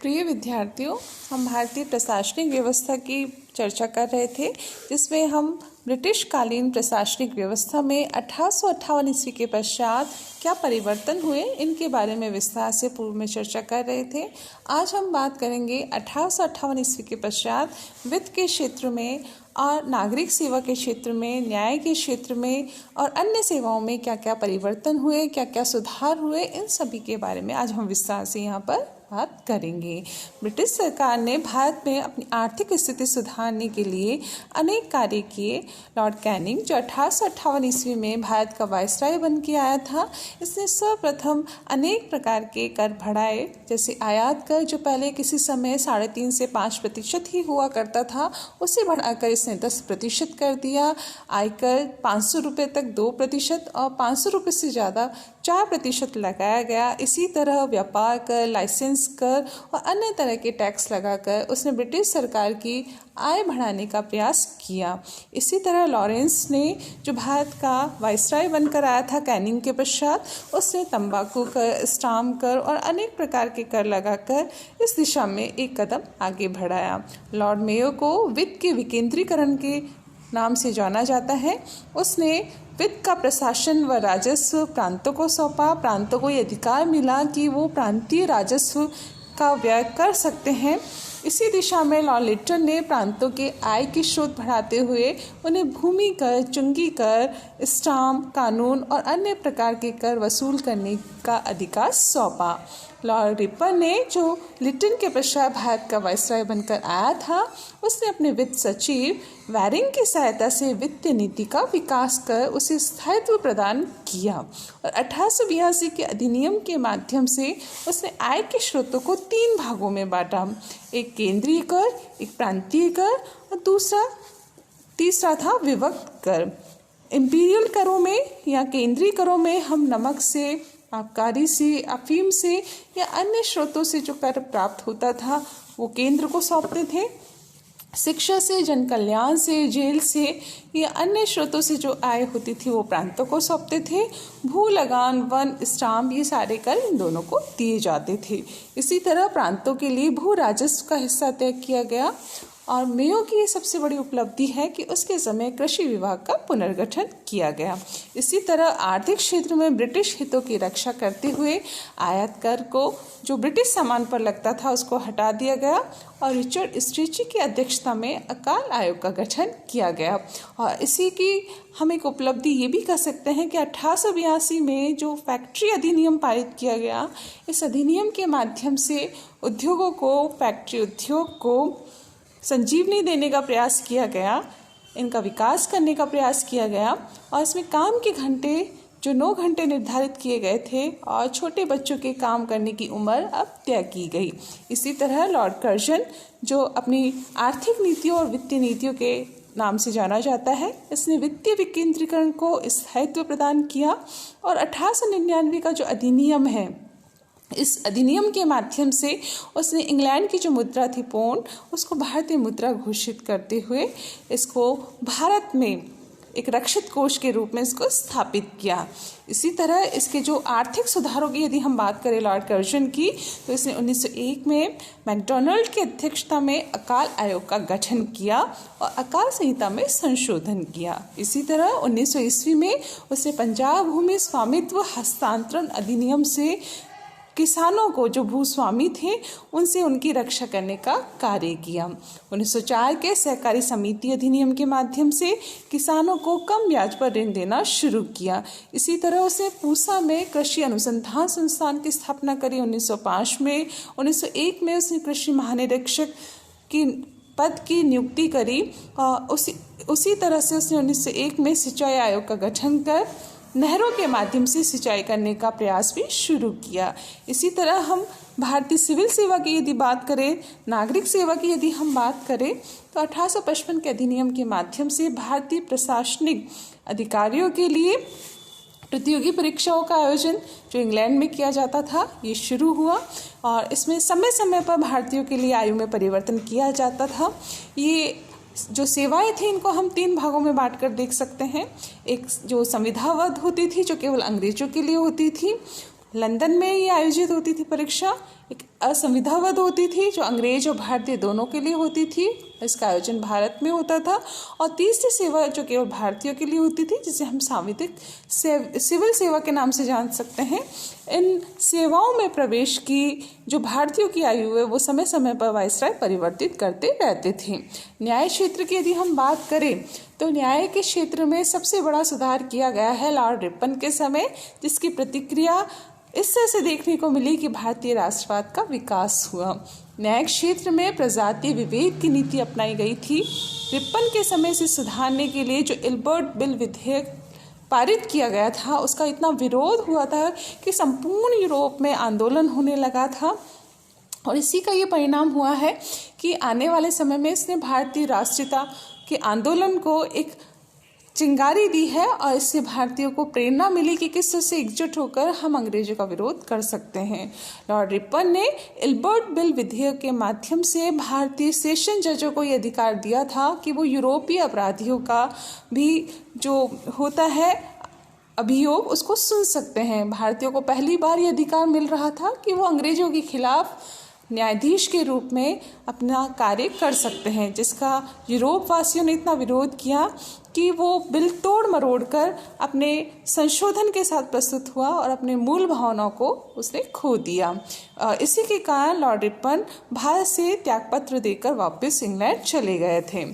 प्रिय विद्यार्थियों, हम भारतीय प्रशासनिक व्यवस्था की चर्चा कर रहे थे, जिसमें हम ब्रिटिश कालीन प्रशासनिक व्यवस्था में 1858 ईस्वी के पश्चात क्या परिवर्तन हुए, इनके बारे में विस्तार से पूर्व में चर्चा कर रहे थे। आज हम बात करेंगे 1858 ईस्वी के पश्चात वित्त के क्षेत्र में और नागरिक सेवा के क्षेत्र में, न्याय के क्षेत्र में और अन्य सेवाओं में क्या क्या परिवर्तन हुए, क्या क्या सुधार हुए, इन सभी के बारे में आज हम विस्तार से यहाँ पर बात करेंगे। ब्रिटिश सरकार ने भारत में अपनी आर्थिक स्थिति सुधारने के लिए अनेक कार्य किए। लॉर्ड कैनिंग, जो 1858 ईस्वी में भारत का वायसराय बन के आया था, इसने सर्वप्रथम अनेक प्रकार के कर बढ़ाए, जैसे आयात कर, जो पहले किसी समय 3.5 से 5% ही हुआ करता था, उसे बढ़ाकर इसने 10% कर दिया। आयकर 500 रुपये तक 2% और 500 रुपये से ज़्यादा 4% लगाया गया। इसी तरह व्यापार कर, लाइसेंस कर और अन्य तरह के टैक्स लगाकर उसने ब्रिटिश सरकार की आय बढ़ाने का प्रयास किया। इसी तरह लॉरेंस ने, जो भारत का वायसराय बनकर आया था कैनिंग के पश्चात, उसने तंबाकू कर, स्टाम्प कर और अनेक प्रकार के कर लगाकर इस दिशा में एक कदम आगे बढ़ाया। लॉर्ड मेयो को वित्त के विकेंद्रीकरण के नाम से जाना जाता है। उसने वित्त का प्रशासन व राजस्व प्रांतों को सौंपा। प्रांतों को ये अधिकार मिला कि वो प्रांतीय राजस्व का व्यय कर सकते हैं। इसी दिशा में लॉर्ड लिटन ने प्रांतों के आय के स्रोत बढ़ाते हुए उन्हें भूमि कर, चुंगी कर, स्टाम्प कानून और अन्य प्रकार के कर वसूल करने का अधिकार सौंपा। लॉर्ड रिपन ने, जो लिटन के पश्चात भारत का वायसराय बनकर आया था, उसने अपने वित्त सचिव वैरिंग की सहायता से वित्तीय नीति का विकास कर उसे स्थायित्व प्रदान किया और 1882 के अधिनियम के माध्यम से उसने आय के स्रोतों को 3 भागों में बांटा। एक केंद्रीय कर, एक प्रांतीय कर और तीसरा था विभक्त कर। इंपीरियल करों में या केंद्रीय करों में हम नमक से, आबकारी से, अफीम से या अन्य स्रोतों से जो कर प्राप्त होता था वो केंद्र को सौंपते थे। शिक्षा से, जन कल्याण से, जेल से या अन्य स्रोतों से जो आय होती थी वो प्रांतों को सौंपते थे। भू लगान, वन, स्टाम्प, ये सारे कर इन दोनों को दिए जाते थे। इसी तरह प्रांतों के लिए भू राजस्व का हिस्सा तय किया गया। और मेयो की ये सबसे बड़ी उपलब्धि है कि उसके समय कृषि विभाग का पुनर्गठन किया गया। इसी तरह आर्थिक क्षेत्र में ब्रिटिश हितों की रक्षा करते हुए आयात कर को, जो ब्रिटिश सामान पर लगता था, उसको हटा दिया गया और रिचर्ड स्ट्रेची की अध्यक्षता में अकाल आयोग का गठन किया गया। और इसी की हम एक उपलब्धि ये भी कह सकते हैं कि 1882 में जो फैक्ट्री अधिनियम पारित किया गया, इस अधिनियम के माध्यम से उद्योगों को, फैक्ट्री उद्योग को संजीवनी देने का प्रयास किया गया, इनका विकास करने का प्रयास किया गया। और इसमें काम के घंटे जो 9 घंटे निर्धारित किए गए थे और छोटे बच्चों के काम करने की उम्र अब तय की गई। इसी तरह लॉर्ड कर्जन, जो अपनी आर्थिक नीतियों और वित्तीय नीतियों के नाम से जाना जाता है, इसने वित्तीय विकेंद्रीकरण को स्थायित्व प्रदान किया। और 1899 का जो अधिनियम है, इस अधिनियम के माध्यम से उसने इंग्लैंड की जो मुद्रा थी पौंड, उसको भारतीय मुद्रा घोषित करते हुए इसको भारत में एक रक्षित कोष के रूप में इसको स्थापित किया। इसी तरह इसके जो आर्थिक सुधारों की यदि हम बात करें लॉर्ड कर्जन की, तो इसने 1901 में मैकडोनाल्ड की अध्यक्षता में अकाल आयोग का गठन किया और अकाल संहिता में संशोधन किया। इसी तरह 1900 ईस्वी में उसने पंजाब भूमि स्वामित्व हस्तांतरण अधिनियम से किसानों को, जो भूस्वामी थे, उनसे उनकी रक्षा करने का कार्य किया। 1904 के सहकारी समिति अधिनियम के माध्यम से किसानों को कम ब्याज पर ऋण देना शुरू किया। इसी तरह उसने पूसा में कृषि अनुसंधान संस्थान की स्थापना करी 1905 में। 1901 में उसने कृषि महानिरीक्षक की पद की नियुक्ति करी और उसी तरह से उसने 1901 में सिंचाई आयोग का गठन कर नहरों के माध्यम से सिंचाई करने का प्रयास भी शुरू किया। इसी तरह हम भारतीय सिविल सेवा की यदि बात करें, नागरिक सेवा की यदि हम बात करें, तो 1855 के अधिनियम के माध्यम से भारतीय प्रशासनिक अधिकारियों के लिए प्रतियोगी परीक्षाओं का आयोजन जो इंग्लैंड में किया जाता था, ये शुरू हुआ और इसमें समय समय पर भारतीयों के लिए आयु में परिवर्तन किया जाता था। ये जो सेवाएं थी, इनको हम 3 भागों में बांटकर देख सकते हैं। एक जो संविधावध होती थी, जो केवल अंग्रेजों के लिए होती थी, लंदन में ये आयोजित होती थी परीक्षा। एक असंविधावद होती थी जो अंग्रेज और भारतीय दोनों के लिए होती थी। इसका आयोजन भारत में होता था। और तीसरी सेवा जो केवल भारतीयों के लिए होती थी, जिसे हम सांविधिक सिविल सेवा के नाम से जान सकते हैं। इन सेवाओं में प्रवेश की जो भारतीयों की आयु है वो समय समय पर वायसराय परिवर्तित करते रहते थे। न्याय क्षेत्र की यदि हम बात करें तो न्याय के क्षेत्र में सबसे बड़ा सुधार किया गया है लॉर्ड रिपन के समय, जिसकी प्रतिक्रिया इस तरह से देखने को मिली कि भारतीय राष्ट्रवाद का विकास हुआ। न्याय क्षेत्र में प्रजातीय विवेक की नीति अपनाई गई थी। रिपन के समय से सुधारने के लिए जो इल्बर्ट बिल विधेयक पारित किया गया था उसका इतना विरोध हुआ था कि संपूर्ण यूरोप में आंदोलन होने लगा था। और इसी का ये परिणाम हुआ है कि आने वाले समय में इसने भारतीय राष्ट्रीयता के आंदोलन को एक चिंगारी दी है और इससे भारतीयों को प्रेरणा मिली कि किस तरह से एकजुट होकर हम अंग्रेजों का विरोध कर सकते हैं। लॉर्ड रिपन ने इल्बर्ट बिल विधेयक के माध्यम से भारतीय सेशन जजों को यह अधिकार दिया था कि वो यूरोपीय अपराधियों का भी जो होता है अभियोग उसको सुन सकते हैं। भारतीयों को पहली बार ये अधिकार मिल रहा था कि वो अंग्रेजों के खिलाफ न्यायाधीश के रूप में अपना कार्य कर सकते हैं, जिसका यूरोप वासियों ने इतना विरोध किया कि वो बिल तोड़ मरोड़ कर अपने संशोधन के साथ प्रस्तुत हुआ और अपने मूल भावनाओं को उसने खो दिया। इसी के कारण लॉर्ड रिपन भारत से त्यागपत्र देकर वापस इंग्लैंड चले गए थे।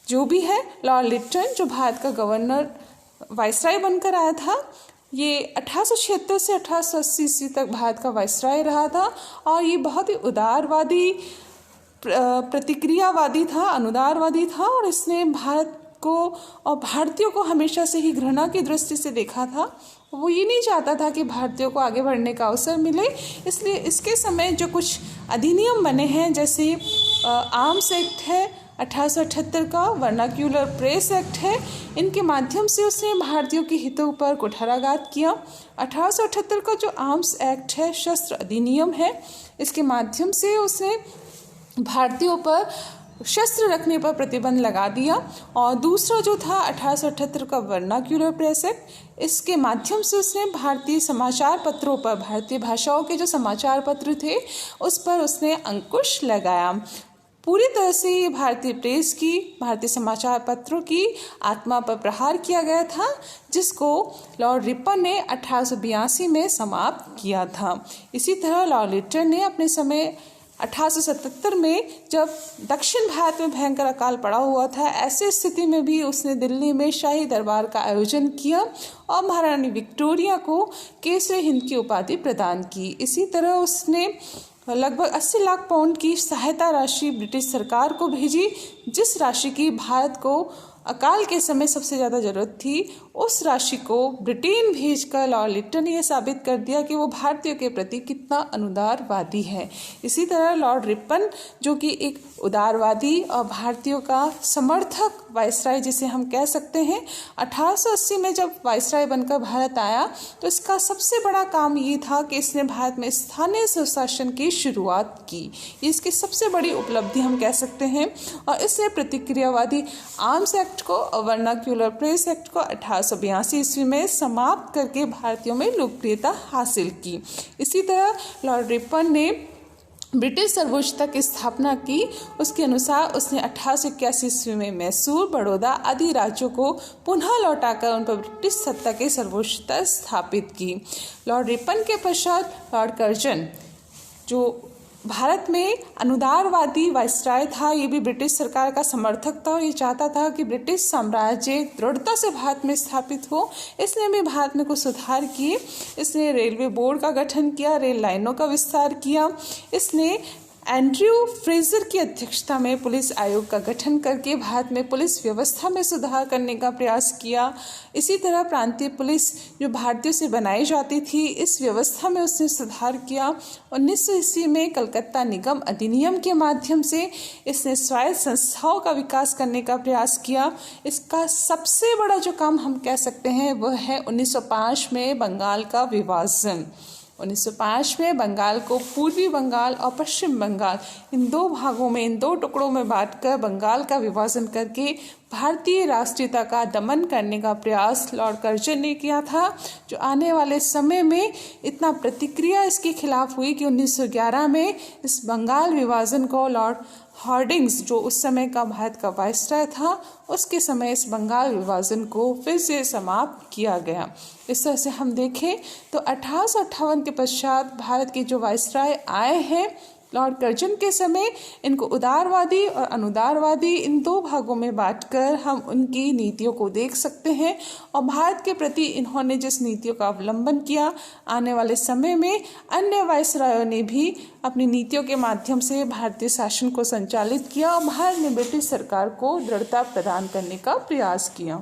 जो भी है, लॉर्ड लिटन जो भारत का गवर्नर वायसराय बनकर आया था, ये 1876 से 1880 ईस्वी तक भारत का वायसराय रहा था और ये बहुत ही उदारवादी प्रतिक्रियावादी था, अनुदारवादी था और इसने भारत को और भारतीयों को हमेशा से ही घृणा की दृष्टि से देखा था। वो ये नहीं चाहता था कि भारतीयों को आगे बढ़ने का अवसर मिले। इसलिए इसके समय जो कुछ अधिनियम बने हैं, जैसे आर्म्स एक्ट है 1878 का, वर्नाक्यूलर प्रेस एक्ट है, इनके माध्यम से उसने भारतीयों के हितों पर कुठाराघात किया। 1878 का जो आर्म्स एक्ट है, शस्त्र अधिनियम है, इसके माध्यम से उसने भारतीयों पर शस्त्र रखने पर प्रतिबंध लगा दिया। और दूसरा जो था 1878 का वर्नाक्यूलर प्रेस एक्ट, इसके माध्यम से उसने भारतीय समाचार पत्रों पर, भारतीय भाषाओं के जो समाचार पत्र थे उस पर उसने अंकुश लगाया। पूरी तरह से ये भारतीय प्रेस की, भारतीय समाचार पत्रों की आत्मा पर प्रहार किया गया था, जिसको लॉर्ड रिपन ने 1882 में समाप्त किया था। इसी तरह लॉर्ड लिटन ने अपने समय 1877 में, जब दक्षिण भारत में भयंकर अकाल पड़ा हुआ था, ऐसी स्थिति में भी उसने दिल्ली में शाही दरबार का आयोजन किया और महारानी विक्टोरिया को केसरी हिंद की उपाधि प्रदान की। इसी तरह उसने लगभग 80 लाख पाउंड की सहायता राशि ब्रिटिश सरकार को भेजी, जिस राशि की भारत को अकाल के समय सबसे ज़्यादा ज़रूरत थी। उस राशि को ब्रिटेन भेजकर लॉर्ड लिटन ने यह साबित कर दिया कि वो भारतीयों के प्रति कितना अनुदारवादी है। इसी तरह लॉर्ड रिपन, जो कि एक उदारवादी और भारतीयों का समर्थक वायसराय जिसे हम कह सकते हैं, 1880 में जब वायसराय बनकर भारत आया तो इसका सबसे बड़ा काम ये था कि इसने भारत में स्थानीय स्वशासन की शुरुआत की। इसकी सबसे बड़ी उपलब्धि हम कह सकते हैं। और इसने प्रतिक्रियावादी आर्म्स एक्ट को और वर्नाक्यूलर प्रेस एक्ट को 1882 ईस्वी में समाप्त करके भारतीयों में लोकप्रियता हासिल की। इसी तरह लॉर्ड रिपन ने ब्रिटिश सर्वोच्चता की स्थापना की। उसके अनुसार उसने 1881 ईस्वी में मैसूर, बड़ौदा आदि राज्यों को पुनः लौटाकर उन पर ब्रिटिश सत्ता की सर्वोच्चता स्थापित की। लॉर्ड रिपन के पश्चात लॉर्ड कर्जन, जो भारत में अनुदारवादी वायसराय था, ये भी ब्रिटिश सरकार का समर्थक था और ये चाहता था कि ब्रिटिश साम्राज्य दृढ़ता से भारत में स्थापित हो। इसने भी भारत में कुछ सुधार किए। इसने रेलवे बोर्ड का गठन किया, रेल लाइनों का विस्तार किया। इसने एंड्रयू फ्रेजर की अध्यक्षता में पुलिस आयोग का गठन करके भारत में पुलिस व्यवस्था में सुधार करने का प्रयास किया। इसी तरह प्रांतीय पुलिस जो भारतीयों से बनाई जाती थी, इस व्यवस्था में उसने सुधार किया। 1900 ईस्वी में कलकत्ता निगम अधिनियम के माध्यम से इसने स्वायत्त संस्थाओं का विकास करने का प्रयास किया। इसका सबसे बड़ा जो काम हम कह सकते हैं वह है 1905 में बंगाल का विभाजन। 1905 में बंगाल को पूर्वी बंगाल और पश्चिम बंगाल इन दो भागों में, इन दो टुकड़ों में बांटकर बंगाल का विभाजन करके भारतीय राष्ट्रीयता का दमन करने का प्रयास लॉर्ड कर्जन ने किया था, जो आने वाले समय में इतना प्रतिक्रिया इसके खिलाफ हुई कि 1911 में इस बंगाल विभाजन को लॉर्ड हॉर्डिंग्स, जो उस समय का भारत का वाइसराय था, उसके समय इस बंगाल विभाजन को फिर से समाप्त किया गया। इस तरह से हम देखें तो 1858 के पश्चात भारत के जो वाइसराय आए हैं लॉर्ड कर्जन के समय, इनको उदारवादी और अनुदारवादी इन दो भागों में बांटकर हम उनकी नीतियों को देख सकते हैं। और भारत के प्रति इन्होंने जिस नीतियों का अवलंबन किया, आने वाले समय में अन्य वाइसरायों ने भी अपनी नीतियों के माध्यम से भारतीय शासन को संचालित किया और भारत में ब्रिटिश सरकार को दृढ़ता प्रदान करने का प्रयास किया।